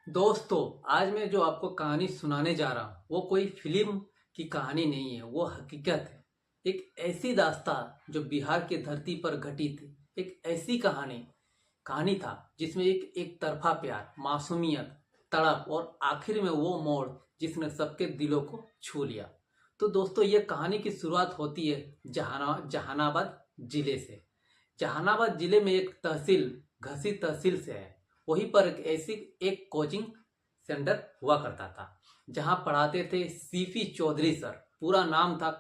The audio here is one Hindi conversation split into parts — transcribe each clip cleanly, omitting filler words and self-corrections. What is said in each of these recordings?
दोस्तों, आज मैं जो आपको कहानी सुनाने जा रहा हूँ वो कोई फिल्म की कहानी नहीं है, वो हकीकत है। एक ऐसी दास्तां जो बिहार की धरती पर घटी थी। एक ऐसी कहानी कहानी था जिसमें एक तरफा प्यार, मासूमियत, तड़प और आखिर में वो मोड़ जिसने सबके दिलों को छू लिया। तो दोस्तों, ये कहानी की शुरुआत होती है जहानाबाद जिले से। जहानाबाद जिले में एक तहसील घसी तहसील से है। वहीं पर एक कोचिंग सेंटर हुआ करता था जहां पढ़ाते थे सीपी चौधरी सर। पूरा नाम था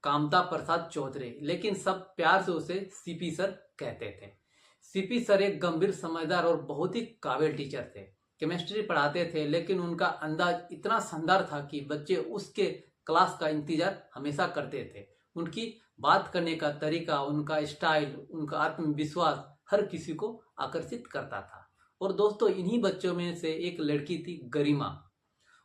कामता प्रसाद चौधरी, लेकिन सब प्यार से उसे सीपी सर कहते थे। सीपी सर एक गंभीर, समझदार और बहुत ही काबिल टीचर थे। केमिस्ट्री पढ़ाते थे, लेकिन उनका अंदाज इतना शानदार था कि बच्चे उसके क्लास का इंतजार हमेशा करते थे। उनकी बात करने का तरीका, उनका स्टाइल, उनका आत्मविश्वास हर किसी को आकर्षित करता था। और दोस्तों, इन्हीं बच्चों में से एक लड़की थी, गरिमा।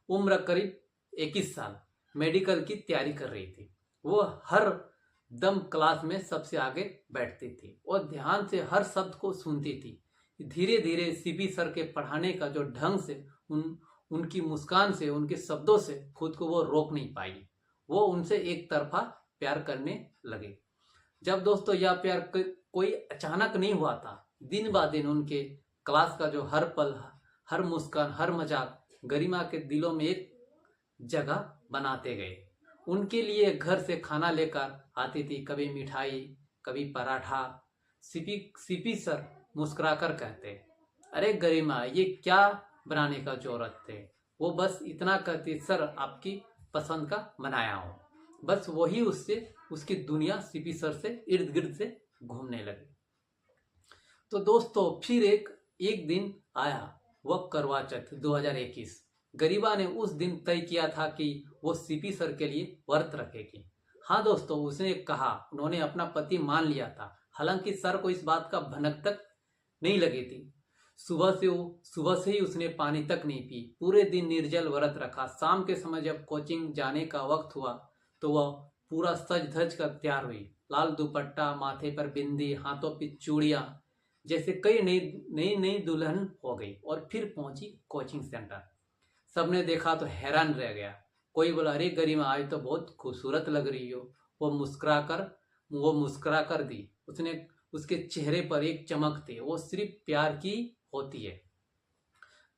उम्र करीब 21 साल, मेडिकल की तैयारी कर रही थी। वो हर दम क्लास में सबसे आगे बैठती थी और ध्यान से हर शब्द को सुनती थी। धीरे धीरे सीपी सर के पढ़ाने का जो ढंग से, उनकी मुस्कान से, उनके शब्दों से खुद को वो रोक नहीं पाई। वो उनसे एक तरफा प्यार करने लगे। जब दोस्तों यह प्यार कोई अचानक नहीं हुआ था। दिन ब दिन उनके क्लास का जो हर पल, हर मुस्कान, हर मजाक गरिमा के दिलों में एक जगह बनाते गए। उनके लिए घर से खाना लेकर आती थी, कभी मिठाई, कभी पराठा। सीपी सीपी सर मुस्कुराकर कहते, अरे गरिमा, ये क्या बनाने का जरूरत थे। वो बस इतना कहती, सर आपकी पसंद का बनाया हूँ। बस वही उससे उसकी दुनिया सीपी सर से इर्द गिर्द से घूमने लगी। तो दोस्तों, फिर एक दिन आया, वह करवा चौथ 2021। गरिमा ने उस दिन तय किया था कि वो सीपी सर के लिए व्रत रखेगी। हाँ दोस्तों, उसने कहा, उन्होंने अपना पति मान लिया था। हालांकि सर को इस बात का भनक तक नहीं लगी थी। सुबह से ही उसने पानी तक नहीं पी, पूरे दिन निर्जल व्रत रखा। शाम के समय जब कोचिंग जाने का वक्त हुआ तो वह पूरा सज धज कर तैयार हुई। लाल दुपट्टा, माथे पर बिंदी, हाथों पे चूड़ियां, जैसे कई नई नई नई दुल्हन हो गई और फिर पहुंची कोचिंग सेंटर। सबने देखा तो हैरान रह गया। कोई बोला, अरे गरिमा, आज तो बहुत खूबसूरत लग रही हो। वो मुस्कुरा कर दी। उसके चेहरे पर एक चमक थी, वो सिर्फ प्यार की होती है।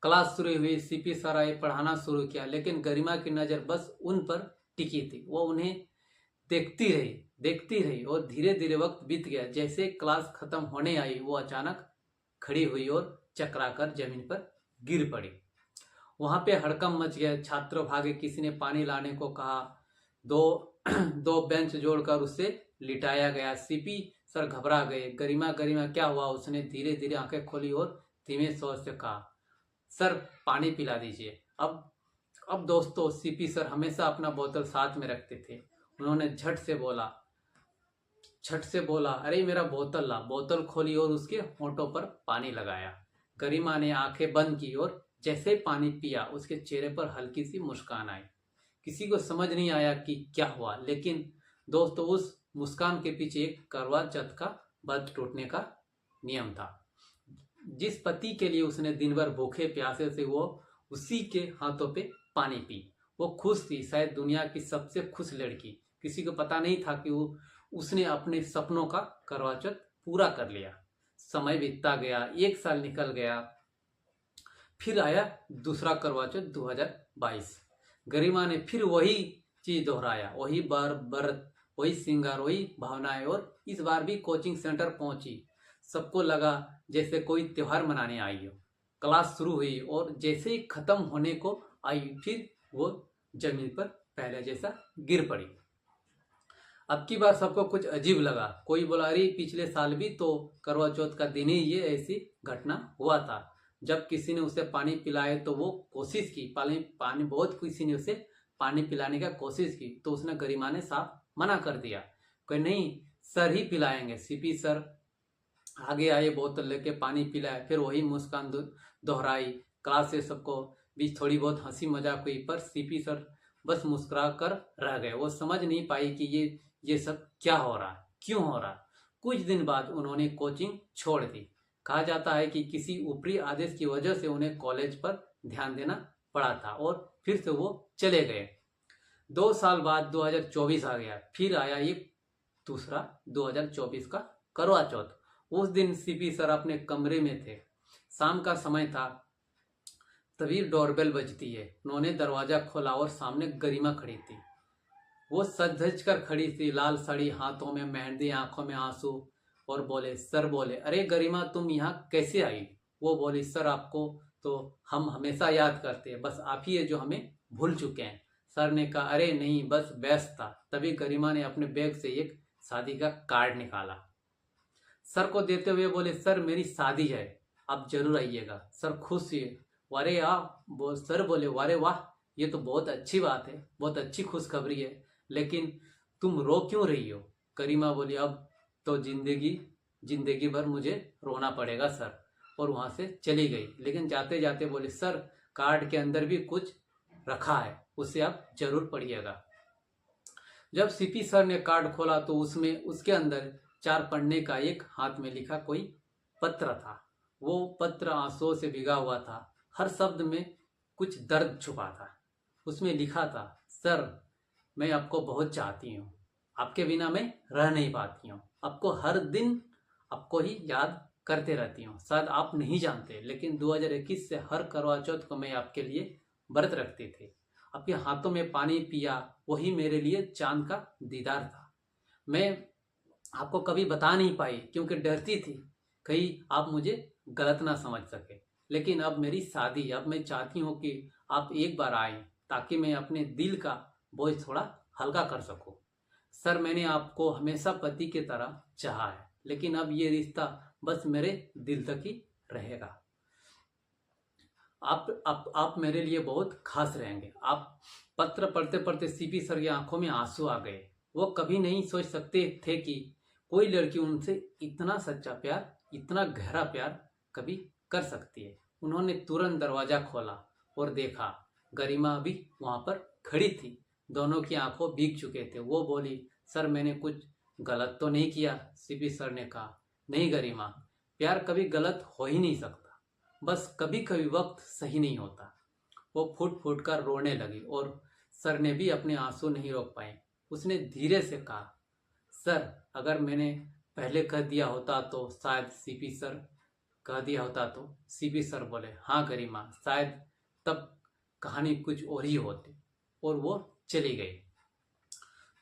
क्लास शुरू हुई, सीपी सर आए, पढ़ाना शुरू किया, लेकिन गरिमा की नज़र बस उन पर टिकी थी। वो उन्हें देखती रही और धीरे धीरे वक्त बीत गया। जैसे क्लास खत्म होने आई, वो अचानक खड़ी हुई और चकराकर जमीन पर गिर पड़ी। वहां पे हड़कंप मच गया। छात्र भागे, किसी ने पानी लाने को कहा। दो दो बेंच जोड़कर उसे लिटाया गया। सीपी सर घबरा गए। गरिमा गरिमा क्या हुआ? उसने धीरे धीरे आंखें खोली और धीमे स्वर से कहा, सर पानी पिला दीजिए। अब दोस्तों, सीपी सर हमेशा अपना बोतल साथ में रखते थे। उन्होंने झट से बोला, अरे मेरा बोतल ला। बोतल खोली और उसके होंठों पर पानी लगाया। गरिमा ने आंखें बंद की और जैसे पानी पिया, उसके चेहरे पर हल्की सी मुस्कान आई। किसी को समझ नहीं आया कि क्या हुआ, लेकिन दोस्तों, उस मुस्कान के पीछे एक करवा चौथ का व्रत टूटने का नियम था। जिस पति के लिए उसने दिन भर भूखे प्यासे से वो उसी के हाथों पे पानी पी, वो खुश थी, शायद दुनिया की सबसे खुश लड़की। किसी को पता नहीं था कि उसने अपने सपनों का करवा चौथ पूरा कर लिया। समय बीतता गया, 1 साल निकल गया। फिर आया दूसरा करवा चौथ 2022। गरिमा ने फिर वही चीज दोहराया, वही व्रत, वही श्रृंगार, वही भावनाएं। और इस बार भी कोचिंग सेंटर पहुंची। सबको लगा जैसे कोई त्योहार मनाने आई हो। क्लास शुरू हुई और जैसे ही खत्म होने को आई, फिर वो जमीन पर पहले जैसा गिर पड़ी। अब की बार सबको कुछ अजीब लगा। कोई बोला, अरे पिछले साल भी तो करवा चौथ का दिन ही ये ऐसी घटना हुआ था। जब किसी ने उसे पानी पिलाए तो वो कोशिश की, पानी बहुत किसी ने उसे पानी पिलाने का कोशिश की, तो उसने गरिमा ने साफ मना कर दिया, कोई नहीं, सर ही पिलाएंगे। सीपी सर आगे आए, बोतल लेके पानी पिलाए, फिर वही मुस्कान दोहराई। क्लास से सबको बीच थोड़ी बहुत हंसी मजाक हुई, पर सीपी सर बस मुस्कुरा कर रह गए। वो समझ नहीं पाई कि ये सब क्या हो रहा, क्यों हो रहा। कुछ दिन बाद उन्होंने कोचिंग छोड़ दी। कहा जाता है कि किसी ऊपरी आदेश की वजह से उन्हें कॉलेज पर ध्यान देना पड़ा था और फिर से वो चले गए। 2 साल बाद 2024 आ गया, फिर आया ये दूसरा 2024 का करवा चौथ। उस दिन सीपी सर अपने कमरे में थे, शाम का समय था, तभी डोरबेल बजती है। उन्होंने दरवाजा खोला और सामने गरिमा खड़ी थी। वो सज धज कर खड़ी थी, लाल साड़ी, हाथों में मेहंदी, आंखों में आंसू, और बोले, सर बोले, अरे गरिमा तुम यहाँ कैसे आई? वो बोली, सर आपको तो हम हमेशा याद करते हैं, बस आप ही है जो हमें भूल चुके हैं। सर ने कहा, अरे नहीं, बस व्यस्त था। तभी गरिमा ने अपने बैग से एक शादी का कार्ड निकाला, सर को देते हुए बोले, सर मेरी शादी है, आप जरूर आइएगा। सर खुश हुए। वारे सर बोले, वारे वाह, ये तो बहुत अच्छी बात है, बहुत अच्छी खुशखबरी है, लेकिन तुम रो क्यों रही हो? गरिमा बोली, अब तो जिंदगी भर मुझे रोना पड़ेगा सर, और वहां से चली गई। लेकिन जाते जाते बोली, सर कार्ड के अंदर भी कुछ रखा है, उसे आप जरूर पढ़िएगा। जब सीपी सर ने कार्ड खोला तो उसमें उसके अंदर 4 पन्ने का एक हाथ में लिखा कोई पत्र था। वो पत्र आंसुओं से भीगा हुआ था, हर शब्द में कुछ दर्द छुपा था। उसमें लिखा था, सर मैं आपको बहुत चाहती हूँ, आपके बिना मैं रह नहीं पाती हूँ, आपको हर दिन आपको ही याद करते रहती हूँ। शायद आप नहीं जानते, लेकिन 2021 से हर करवा चौथ को मैं आपके लिए व्रत रखती थी। आपके हाथों में पानी पिया, वही मेरे लिए चांद का दीदार था। मैं आपको कभी बता नहीं पाई क्योंकि डरती थी कहीं आप मुझे गलत ना समझ सके। लेकिन अब मेरी शादी, अब मैं चाहती हूँ कि आप एक बार आए ताकि मैं अपने दिल का बोझ थोड़ा हल्का कर सकूं। सर मैंने आपको हमेशा पति की तरह चाहा है, लेकिन अब ये रिश्ता बस मेरे दिल तक ही रहेगा। आप मेरे लिए बहुत खास रहेंगे। आप पत्र पढ़ते पढ़ते सीपी सर की आंखों में आंसू आ गए। वो कभी नहीं सोच सकते थे कि कोई लड़की उनसे इतना सच्चा प्यार, इतना गहरा प्यार कभी कर सकती है। उन्होंने तुरंत दरवाजा खोला और देखा, गरिमा भी वहां पर खड़ी थी। दोनों की आंखों भीग चुके थे। वो बोली, सर मैंने कुछ गलत तो नहीं किया? सीपी सर ने कहा, नहीं गरिमा, प्यार कभी गलत हो ही नहीं सकता, बस कभी कभी वक्त सही नहीं होता। वो फूट फूट कर रोने लगी और सर ने भी अपने आंसू नहीं रोक पाए। उसने धीरे से कहा, सर अगर मैंने पहले कह दिया होता तो शायद सीपी सर कह दिया होता तो सीपी सर बोले, हाँ गरिमा, शायद तब कहानी कुछ और ही होती। और वो चली गई।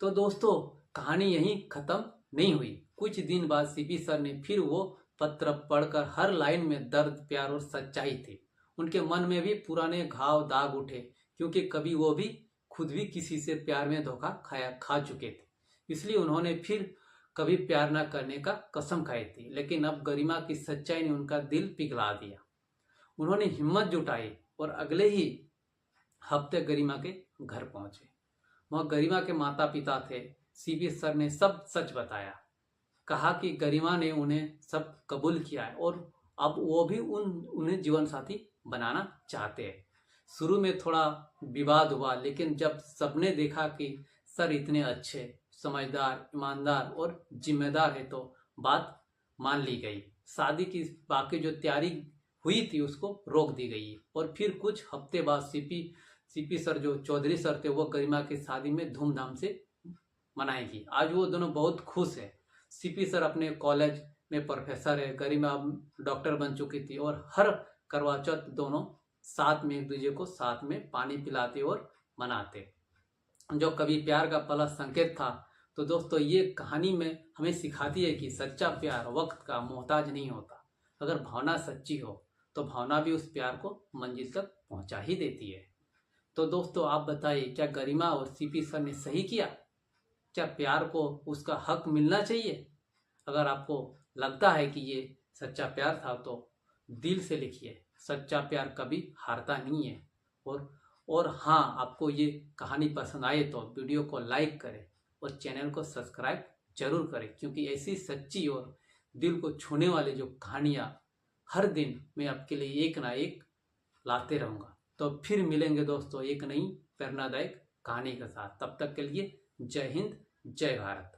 तो दोस्तों कहानी यहीं खत्म नहीं हुई। कुछ दिन बाद सीपी सर ने फिर वो पत्र पढ़कर हर लाइन में दर्द, प्यार और सच्चाई थी। उनके मन में भी पुराने घाव दाग उठे, क्योंकि कभी वो भी खुद भी किसी से प्यार में धोखा खा चुके थे। इसलिए उन्होंने फिर कभी प्यार न करने का कसम खाई थी। लेकिन अब गरिमा की सच्चाई ने उनका दिल पिघला दिया। उन्होंने हिम्मत जुटाई और अगले ही हफ्ते गरिमा के घर पहुंचे। वह गरिमा के माता पिता थे। सीपी सर ने सब सच बताया, कहा कि गरिमा ने उन्हें सब कबूल किया है और अब वो भी उन्हें जीवन साथी बनाना चाहते हैं। शुरू में थोड़ा विवाद हुआ, लेकिन जब सबने देखा कि सर इतने अच्छे, समझदार, ईमानदार और जिम्मेदार है तो बात मान ली गई। शादी की बाकी जो तैयारी हुई थी उसको रोक दी गई। और फिर कुछ हफ्ते बाद सीपी सर जो चौधरी सर थे वो गरिमा की शादी में धूमधाम से मनाएगी। आज वो दोनों बहुत खुश है। सीपी सर अपने कॉलेज में प्रोफेसर है, गरिमा डॉक्टर बन चुकी थी और हर करवा चौथ दोनों साथ में एक दूसरे को साथ में पानी पिलाते और मनाते, जो कभी प्यार का पहला संकेत था। तो दोस्तों ये कहानी में हमें सिखाती है कि सच्चा प्यार वक्त का मोहताज नहीं होता। अगर भावना सच्ची हो तो भावना भी उस प्यार को मंजिल तक पहुंचा ही देती है। तो दोस्तों आप बताइए, क्या गरिमा और सीपी सर ने सही किया? क्या प्यार को उसका हक मिलना चाहिए? अगर आपको लगता है कि ये सच्चा प्यार था तो दिल से लिखिए, सच्चा प्यार कभी हारता नहीं है। और हाँ, आपको ये कहानी पसंद आए तो वीडियो को लाइक करें और चैनल को सब्सक्राइब जरूर करें, क्योंकि ऐसी सच्ची और दिल को छूने वाली जो कहानियाँ हर दिन मैं आपके लिए एक ना एक लाते रहूँगा। तो फिर मिलेंगे दोस्तों एक नई प्रेरणादायक कहानी के साथ। तब तक के लिए जय हिंद, जय भारत।